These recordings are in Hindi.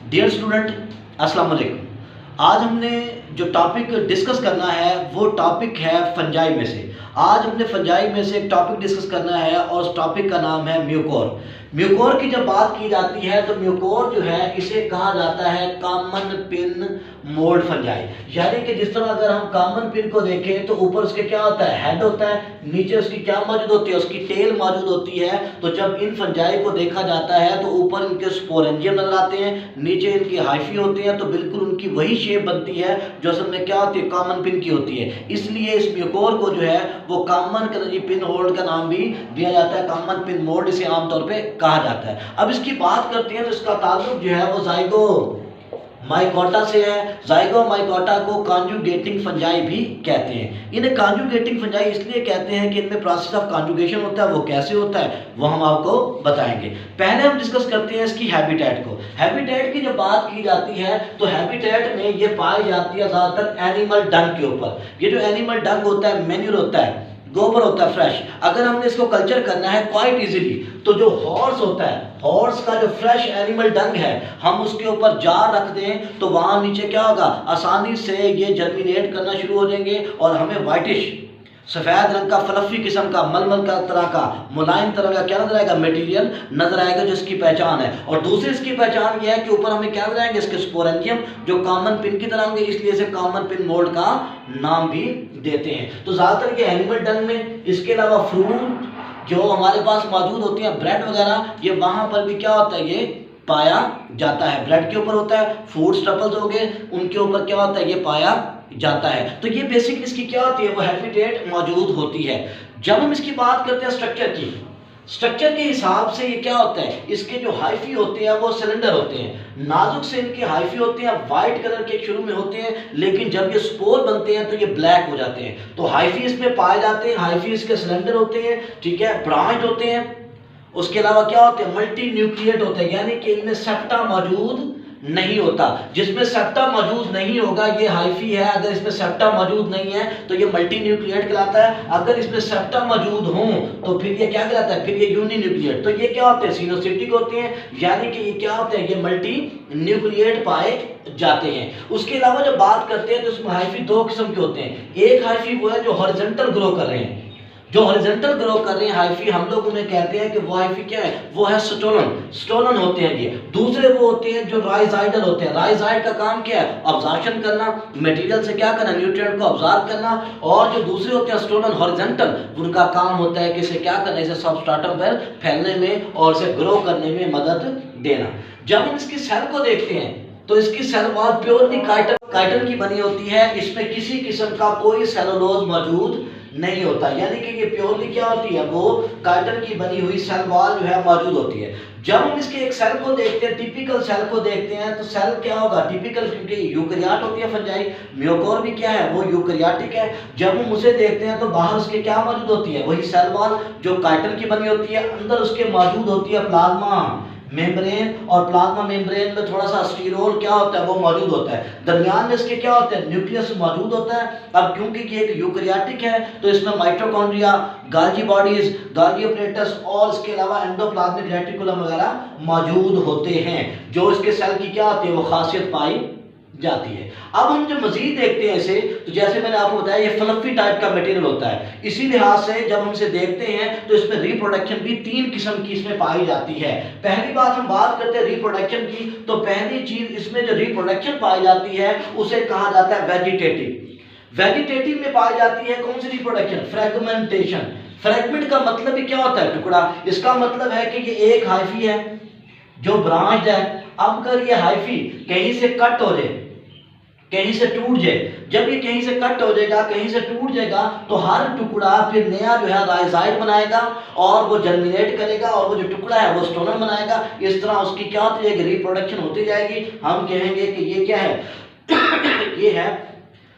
डियर स्टूडेंट, अस्सलाम वालेकुम। आज हमने जो टॉपिक डिस्कस करना है वो टॉपिक है फंजाई में से। आज हमने फंजाई में से एक टॉपिक डिस्कस करना है और उस टॉपिक का नाम है म्यूकोर। म्यूकोर की जब बात की जाती है तो म्यूकोर जो है इसे कहा जाता है कॉमन पिन मोल्ड फंजाई। यानी कि जिस तरह अगर हम कॉमन पिन को देखें तो ऊपर उसके क्या होता है, हेड होता है, नीचे उसकी क्या मौजूद होती है, उसकी टेल मौजूद होती है। तो जब इन फंजाई को देखा जाता है तो ऊपर इनके स्पोरेंजियम नजर आते हैं, नीचे इनकी हाइफी होते हैं, तो बिल्कुल उनकी वही शेप बनती है जो असल में क्या होती है, कॉमन पिन की होती है। इसलिए इस म्यूकोर को जो है वो कॉमन पिन होल्ड का नाम भी दिया जाता है, कॉमन पिन मोल्ड इसे आमतौर पे कहा जाता है। अब इसकी बात करते हैं तो इसका ताल्लुक जो है वो जाइगो माइकोटा से है। जाइगो माइकोटा को कॉन्जुगेटिंग फंजाई भी कहते हैं। इन्हें कॉन्जुगेटिंग फंजाई इसलिए कहते हैं कि इनमें प्रोसेस ऑफ कॉन्जुगेशन होता है। वो कैसे होता है वो हम आपको बताएंगे। पहले हम डिस्कस करते हैं इसकी हैबिटेट को। हैबिटेट की जब बात की जाती है तो हैबिटेट में ये पाई जाती है ज़्यादातर एनिमल डंग के ऊपर। ये जो एनिमल डंग होता है, मैन्यूर होता है, गोबर होता है फ्रेश, अगर हमने इसको कल्चर करना है क्वाइट इजीली तो जो हॉर्स होता है, हॉर्स का जो फ्रेश एनिमल डंग है, हम उसके ऊपर जार रख दें तो वहां नीचे क्या होगा, आसानी से ये जर्मिनेट करना शुरू हो जाएंगे और हमें वाइटिश सफेद रंग का फ्लफी किस्म का मलमल का तरह का मुलायम तरह का क्या नजर आएगा, मटेरियल नजर आएगा, जिसकी पहचान है। और दूसरी इसकी पहचान यह है कि ऊपर हमें क्या नजर आएंगे, इसके स्पोरेंजियम जो कॉमन पिन की तरह होंगे, इसलिए इसे कॉमन पिन मोल्ड का नाम भी देते हैं। तो ज्यादातर ये एनिमल डंग में, इसके अलावा फ्रूट जो हमारे पास मौजूद होती है, ब्रेड वगैरह, ये वहां पर भी क्या होता है, ये पाया जाता है। ब्रेड के ऊपर होता है, फूड स्टपल्स हो गए, उनके ऊपर क्या होता है, ये पाया जाता है। तो ये बेसिक इसकी क्या होती है, वो हैबिटेट मौजूद होती है। जब हम इसकी बात करते हैं स्ट्रक्चर की, स्ट्रक्चर के हिसाब से ये क्या होता है, इसके जो हाइफी होते हैं वो सिलेंडर होते हैं, नाजुक से इनके हाइफी होते हैं, वाइट कलर के शुरू में होते हैं, लेकिन जब ये स्पोर बनते हैं तो ये ब्लैक हो जाते हैं। तो हाइफी इसमें पाए जाते हैं, हाइफी इसके सिलेंडर होते हैं, ठीक है, ब्रांच होते हैं। उसके अलावा क्या होते हैं, मल्टी न्यूक्लिएट होते हैं, यानी कि इनमें सेप्टा मौजूद नहीं होता। जिसमें सेप्टा मौजूद नहीं होगा ये हाइफी है, अगर इसमें सेप्टा मौजूद नहीं है तो ये मल्टी न्यूक्लिएट कहलाता है। अगर इसमें सेप्टा मौजूद हो तो फिर ये क्या कहलाता है, फिर ये यूनी न्यूक्लिएट। तो ये क्या होते हैं, सिनोसिटिक होते हैं, यानी कि ये क्या होते हैं, ये मल्टी न्यूक्लिएट पाए जाते हैं। उसके अलावा जब बात करते हैं तो इसमें हाइफी दो किस्म के होते हैं। एक हाइफी वो है जो हॉरिजॉन्टल ग्रो कर रहे हैं, जो हॉरिजॉन्टल ग्रो कर रहे हैं हाइफी, हम लोग उन्हें कहते हैं कि वो हाइफी क्या है, वो है स्टोलन, स्टोलन होते हैं ये। दूसरे वो होते हैं जो राइजाइडल होते हैं। राइजाइड का काम क्या है, ऑब्जर्वेशन करना, मटेरियल से क्या करना, न्यूट्रिएंट को ऑब्जर्व करना। और जो दूसरे होते हैं स्टोलन हॉरिजॉन्टल, उनका काम होता है कि इसे क्या करना, इसे सबस्ट्रेटम पर फैलने में और इसे ग्रो करने में मदद देना। जब हम इसकी सेल को देखते हैं तो इसकी सेल वॉल प्योरली काइटन की बनी होती है, इसमें किसी किस्म का कोई सेलुलोज मौजूद नहीं होता, यानी कि ये प्योरली क्या होती है, वो काइटन की बनी हुई सेल वॉल जो है मौजूद होती है। जब हम इसके एक सेल को देखते हैं, टिपिकल सेल को देखते हैं, तो सेल क्या होगा, टिपिकल, क्योंकि यूकैरियोट होती है फंजाई, म्यूकोर भी क्या है, वो यूकैरियोटिक है। जब हम उसे देखते हैं तो बाहर उसके क्या मौजूद होती है, वही सेल वॉल जो काइटन की बनी होती है, अंदर उसके मौजूद होती है प्लाज्मा मेम्ब्रेन, और प्लाज्मा मेम्ब्रेन में थोड़ा सा स्टीरोल क्या होता है, वो मौजूद होता है। दरमियान में इसके क्या होते हैं, न्यूक्लियस मौजूद होता है। अब क्योंकि ये एक यूकैरियोटिक है तो इसमें माइटोकॉन्ड्रिया, गाल्गी बॉडीज, गाल्गी अपरेटस और इसके अलावा एंडोप्लाज्मिक रेटिकुलम वगैरह मौजूद होते हैं, जो इसके सेल की क्या होती है, वो खासियत पाई जाती है। अब हम जब मजीद देखते हैं इसे, तो जैसे मैंने आपको बताया ये फ्लफी टाइप का मटेरियल होता है, इसी लिहाज से जब हम इसे देखते हैं तो इसमें रिप्रोडक्शन भी तीन किस्म की इसमें पाई जाती है। पहली बात हम बात करते हैं रिप्रोडक्शन की, तो पहली चीज इसमें जो रिप्रोडक्शन पाई जाती है उसे कहा जाता है वेजिटेटिव। वेजिटेटिव में पाई जाती है कौन सी रिप्रोडक्शन, फ्रेगमेंटेशन। फ्रेगमेंट का मतलब ही क्या होता है, टुकड़ा। इसका मतलब है कि ये एक हाइफी है जो ब्रांच है। अब अगर ये हाइफी कहीं से कट हो जाए, कहीं से टूट जाए, जब ये कहीं से कट हो जाएगा, कहीं से टूट जाएगा, तो हर टुकड़ा फिर नया जो है राइजाइड बनाएगा और वो जर्मिनेट करेगा और वो जो टुकड़ा है वो स्टोलन बनाएगा। इस तरह उसकी क्या होती है, रिप्रोडक्शन होती जाएगी। हम कहेंगे कि ये क्या है ये है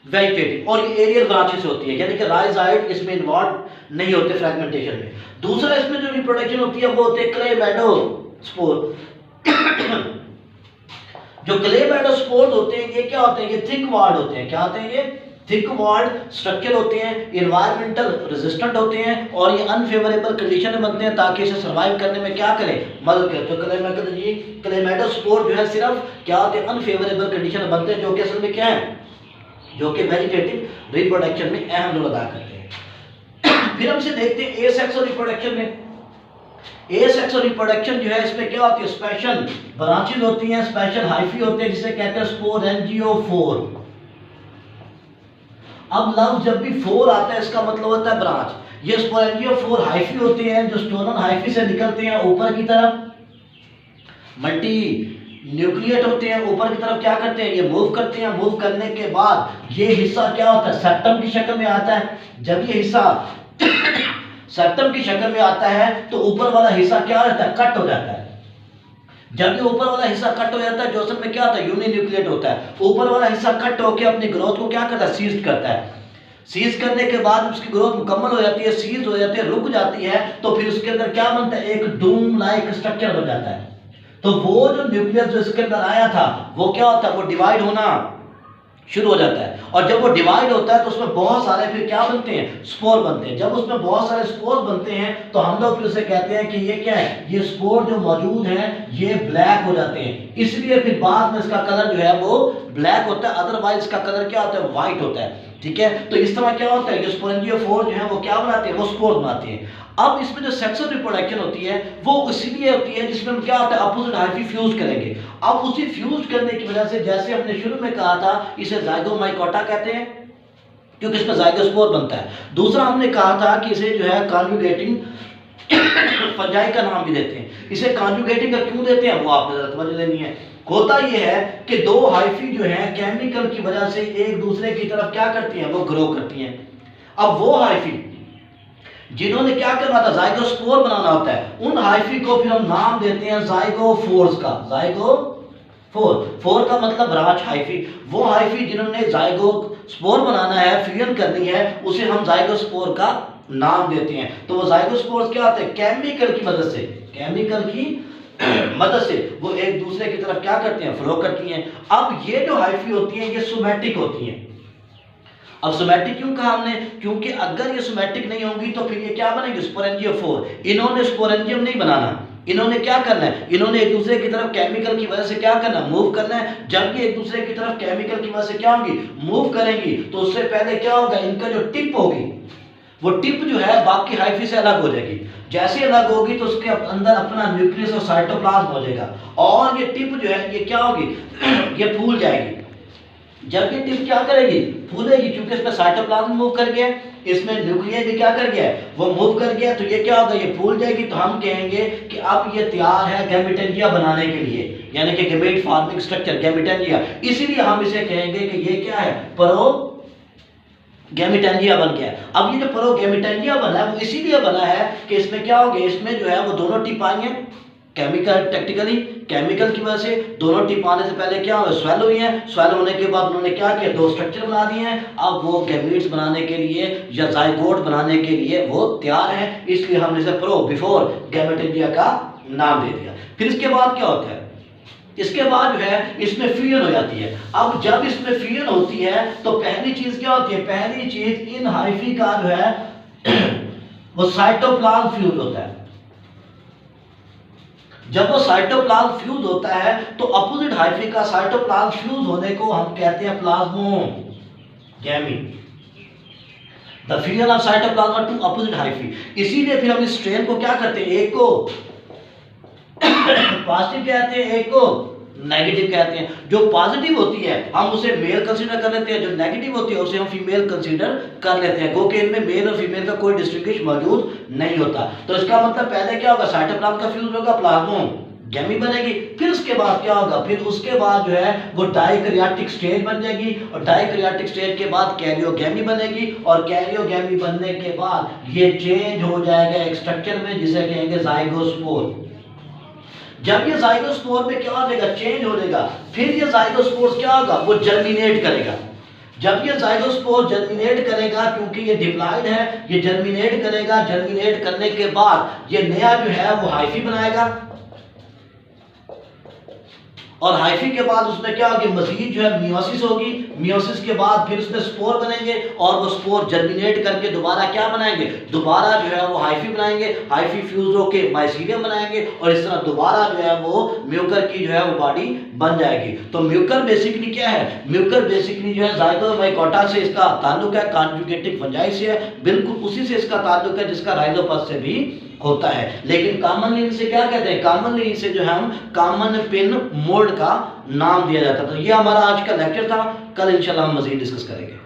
वेजिटेटिव, और ये एरियल ब्रांचेस होती है, यानी कि राइजाइड इसमें इन्वॉल्व नहीं होते फ्रेगमेंटेशन में। दूसरा इसमें जो रिप्रोडक्शन होती है वो होते हैं क्लेमेटोस्पोर। जो क्लेमेटोस्पोर होते हैं ये क्या होते हैं, ये थिक वार्ड होते हैं। क्या होते हैं ये, थिक वॉल्ड स्ट्रक्चर होते हैं, इन्वायरमेंटल रेजिस्टेंट होते हैं और ये अनफेवरेबल कंडीशन में बनते हैं ताकि इसे सर्वाइव करने में क्या करें, मदद करें। तो क्लेमाइडोस्पोर जो है सिर्फ क्या होते हैं, अनफेवरेबल कंडीशन में बनते हैं, जो कि असल में क्या है, जो कि वेजिटेटिव रिप्रोडक्शन में अहम रोल अदा करते हैं। फिर हमसे देखते हैं एसेक्सुअल रिप्रोडक्शन में। एसेक्सुअल रिप्रोडक्शन जो है इसमें क्या होती है, स्पेशल ब्रांचेस होती हैं, स्पेशल हाइफी होते हैं जिसे कहते हैं स्पोरेंजियोफोर। अब लफ्ज जब भी फोर आता है इसका मतलब होता है ब्रांच। ये स्पोरेंजियोफोर हाइफी होते हैं जो स्टोनन हाइफी से निकलते हैं ऊपर की तरफ, मल्टी न्यूक्लिएट होते हैं, ऊपर की तरफ क्या करते हैं, ये मूव करते हैं। मूव करने के बाद ये हिस्सा क्या होता है, सेप्टम की शक्ल में आता है। जब ये हिस्सा सेप्टम की शक्ल में आता है तो ऊपर वाला हिस्सा क्या रहता है, कट हो जाता है। जब ये ऊपर वाला हिस्सा कट हो जाता है जो असल में क्या होता है, यूनिन्यूक्लिएट होता है। ऊपर वाला हिस्सा कट होकर अपनी ग्रोथ को क्या करता है, सीज करता है। सीज करने के बाद उसकी ग्रोथ मुकम्मल हो जाती है, सीज हो जाती है, रुक जाती है, तो फिर उसके अंदर क्या बनता है, एक डूम लाइक स्ट्रक्चर बन जाता है। तो वो जो न्यूक्लियस जो इसके अंदर आया था वो क्या होता है, वो डिवाइड होना शुरू हो जाता है। और जब वो डिवाइड होता है तो उसमें बहुत सारे फिर क्या बनते हैं, स्पोर बनते हैं। जब उसमें बहुत सारे स्पोर बनते हैं तो हम लोग फिर उसे कहते हैं कि ये क्या है, ये स्पोर जो मौजूद हैं ये ब्लैक हो जाते हैं। इसलिए फिर बाद में इसका कलर जो है वो ब्लैक होता है, अदरवाइज इसका कलर क्या होता है, व्हाइट होता है। ठीक है, तो इस तरह क्या होता है, ये स्पोरेंजियोफोर जो है वो क्या बनाते हैं, वो स्पोर बनाते हैं। अब इसमें जो सेक्सुअल रिप्रोडक्शन होती है वो इसीलिए होती है जिसमें क्या होता है, अपोजिट हाइफी फ्यूज करेंगे। अब उसी फ्यूज करने की वजह से, जैसे हमने शुरू में कहा था, इसे जाइगोमाइकोटा कहते हैं क्योंकि इसमें जाइगोस्पोर बनता है। दूसरा हमने कहा था कि इसे जो है कॉन्जुगेटिंग फंजाई का नाम भी देते हैं। इसे कॉन्जुगेटिंग का क्यों देते हैं वो आपने जरा समझ लेनी है। होता यह है कि दो हाइफी जो है केमिकल की वजह से एक दूसरे की तरफ क्या करती हैं, वो ग्रो करती हैं। अब वो हाइफी जिन्होंने क्या करना था, जाइगोस्पोर बनाना होता है, उन हाइफी को फिर हम नाम देते हैं जाइगोफोर्स का। फोर का मतलब ब्रांच हाइफी। वो हाइफी जिन्होंने जाइगोस्पोर बनाना है, फ्यूजन करनी है, उसे हम जाइगोस्पोर का नाम देते हैं। तो वो जाइगोस्पोर्स क्या होते हैं, केमिकल की मदद से वो एक दूसरे की तरफ क्या करते हैं, फ्लो करती हैं। अब ये जो हाइफी होती हैं ये सोमैटिक होती हैं। अब सोमैटिक क्यों कहा हमने, क्योंकि अगर ये सोमैटिक नहीं होंगी तो फिर ये क्या बनेंगे, स्पोरेंजियोफोर। इन्होंने स्पोरेंजियम नहीं बनाना, इन्होंने क्या करना है, इन्होंने एक दूसरे की तरफ केमिकल की वजह से क्या करना है, मूव करना है। जब ये एक दूसरे की तरफ केमिकल की वजह से क्या होगी, मूव करेंगी, तो उससे पहले क्या होगा, इनका जो टिप होगी वो टिप जो है बाकी हाइफी से अलग हो जाएगी। जैसे अलग होगी तो उसके अंदर अपना न्यूक्लियस और साइटोप्लाज्म हो जाएगा और ये टिप जो है ये क्या होगी ये फूल जाएगी। जब ये टिप क्या करेगी, फूलेगी, क्योंकि इसमें साइटोप्लाज्म मूव कर गया, इसमें न्यूक्लियस भी क्या कर गया, वो मूव कर गया, तो ये क्या होगा, ये फूल जाएगी। तो हम कहेंगे कि अब ये तैयार है गैमेटेंजिया बनाने के लिए, यानी कि गैमेट फॉर्मिंग स्ट्रक्चर गैमेटेंजिया। इसीलिए हम इसे कहेंगे कि ये क्या है, प्रो गैमेटेंजिया बन गया। अब ये जो प्रो गैमेटेंजिया बना है वो इसीलिए बना है कि इसमें क्या हो गया, इसमें जो है वो दोनों टिप आएंगे केमिकल की वजह से। दोनों टिप आने से पहले क्या हुआ, स्वेल हुई है। स्वेल होने के बाद उन्होंने क्या किया, दो स्ट्रक्चर बना दिए हैं। अब वो गैमीट्स बनाने के लिए या जाइगोट बनाने के लिए वो तैयार है, इसलिए हमने इसे प्रो बिफोर गैमेटेंजिया का नाम दे दिया। फिर इसके बाद क्या होता है, इसके बाद जो है इसमें फ्यूजन हो जाती है। अब जब इसमें फ्यूजन होती है तो पहली चीज क्या होती है, पहली चीज इन हाइफी का जो है वो साइटोप्लाज्म फ्यूज होता है। जब वो साइटोप्लाज्म फ्यूज होता है तो अपोजिट हाइफी का साइटोप्लाज्म फ्यूज होने को हम कहते हैं plasmogamy, the fusion of cytoplasm to opposite hyphae. इसीलिए फिर हम इस स्ट्रेन को क्या करते हैं, एक को पॉजिटिव कहते हैं, एक को नेगेटिव कहते हैं। जो पॉजिटिव होती है हम उसे मेल कंसीडर कर लेते हैं, जो नेगेटिव होती है उसे हम फीमेल कंसीडर कर लेते हैं, क्योंकि इनमें मेल और फीमेल का कोई डिस्टिंग्विश मौजूद नहीं होता। तो इसका मतलब पहले क्या होगा, साइटोप्लाज्म का फ्यूज होगा, प्लाज्मोगैमी बनेगी। फिर उसके बाद क्या होगा, फिर उसके बाद जो है वो डाइकैरियोटिक स्टेज बन जाएगी और डाइकैरियोटिक स्टेज के बाद कैरियोगैमी बनेगी और कैरियोगैमी बनने के बाद ये चेंज हो जाएगा एक स्ट्रक्चर में जिसे कहेंगे जाइगोस्पोर। जब ये जाइगोस्पोर में क्या हो जाएगा, चेंज हो जाएगा, फिर ये जाइगोस्पोर क्या होगा, वो जर्मिनेट करेगा। जब ये जाइगोस्पोर जर्मिनेट करेगा, क्योंकि ये डिप्लॉइड है, ये जर्मिनेट करेगा। जर्मिनेट करने के बाद ये नया जो है वो हाइफी बनाएगा और हाइफी के बाद उसमें क्या होगी, मजीद जो है मियोसिस होगी। मियोसिस के बाद फिर उसमें स्पोर बनेंगे और वो स्पोर जर्मिनेट करके दोबारा क्या बनाएंगे, दोबारा जो है वो हाइफी बनाएंगे। हाइफी फ्यूज होके माइसीलियम बनाएंगे और इस तरह दोबारा जो है वो म्यूकर की जो है वो बॉडी बन जाएगी। तो म्यूकर बेसिकली क्या है, म्यूकर बेसिकली जो है ज़ाइगोमाइकोटा से इसका ताल्लुक है, कॉन्जुगेटिव फंजाई से है, बिल्कुल उसी से इसका ताल्लुक है जिसका राइजोपस से भी होता है। लेकिन कॉमनली इसे क्या कहते हैं, कॉमनली इसे जो है हम कॉमन पिन मोल्ड का नाम दिया जाता है। तो ये हमारा आज का लेक्चर था, कल इंशाल्लाह हम मजीद डिस्कस करेंगे।